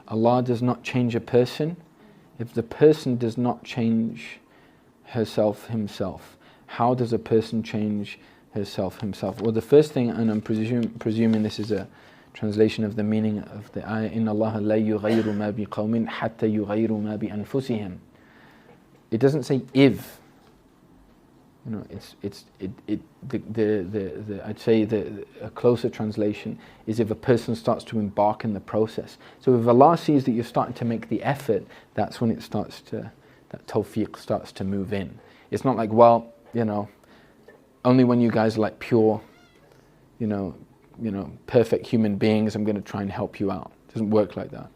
Allah does not change a person if the person does not change herself, himself. How does a person change herself, himself? Well, the first thing, and I'm presuming this is a translation of the meaning of the ayah, إِنَّ اللَّهَ لَا يُغَيِّرُ مَا بِقَوْمٍ حَتَّى يُغَيِّرُوا مَا بِأَنفُسِهِمْ. It doesn't say if. You know, I'd say a closer translation is if a person starts to embark in the process. So if Allah sees that you're starting to make the effort, that's when it starts to, that tawfiq starts to move in. It's not like, well, you know, only when you guys are like pure, you know, perfect human beings, I'm going to try and help you out. It doesn't work like that.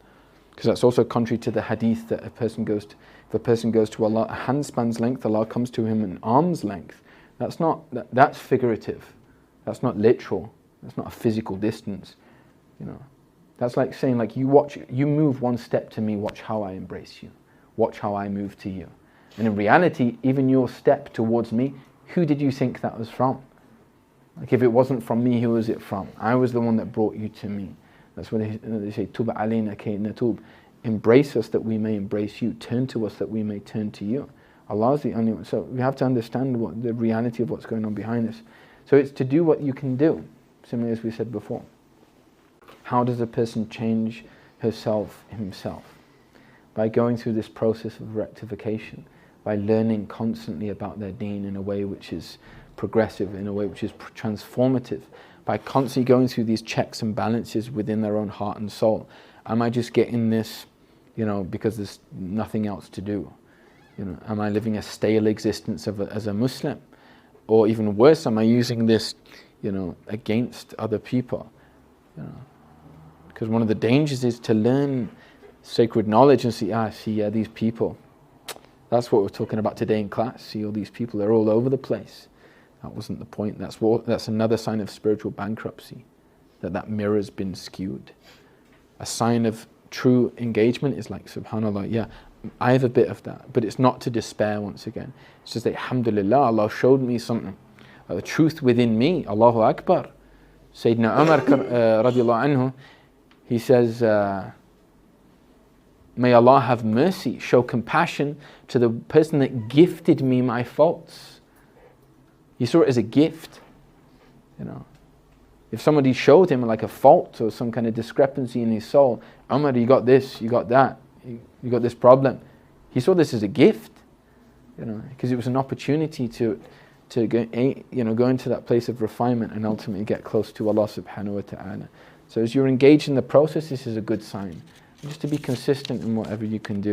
Because that's also contrary to the hadith that if a person goes to Allah a handspan's length, Allah comes to him an arm's length. That's figurative. That's not literal. That's not a physical distance. You know, that's like saying, like, you move one step to me, watch how I embrace you. Watch how I move to you. And in reality, even your step towards me, who did you think that was from? Like, if it wasn't from me, who was it from? I was the one that brought you to me. That's what they say, Tub alayna kay natub. Embrace us that we may embrace you. Turn to us that we may turn to you. Allah is the only one. So we have to understand the reality of what's going on behind us. So it's to do what you can do, similarly as we said before. How does a person change herself, himself? By going through this process of rectification, by learning constantly about their deen in a way which is progressive, in a way which is transformative, by constantly going through these checks and balances within their own heart and soul. Am I just getting this, you know, because there's nothing else to do? You know, am I living a stale existence as a Muslim? Or even worse, am I using this, you know, against other people? You know, because one of the dangers is to learn sacred knowledge and see, these people. That's what we're talking about today in class. See all these people, they're all over the place. That wasn't the point. That's another sign of spiritual bankruptcy, that mirror's been skewed. A sign of true engagement is like, subhanAllah, yeah, I have a bit of that, but it's not to despair once again. It's just that, alhamdulillah, Allah showed me something, the truth within me, Allahu Akbar. Sayyidina Umar radiallahu anhu, he says, may Allah have mercy, show compassion to the person that gifted me my faults. He saw it as a gift, you know. If somebody showed him like a fault or some kind of discrepancy in his soul, Umar, you got this, you got that, you got this problem. He saw this as a gift, you know, because it was an opportunity to go, you know, go into that place of refinement and ultimately get close to Allah subhanahu wa ta'ala. So as you're engaged in the process, this is a good sign. Just to be consistent in whatever you can do.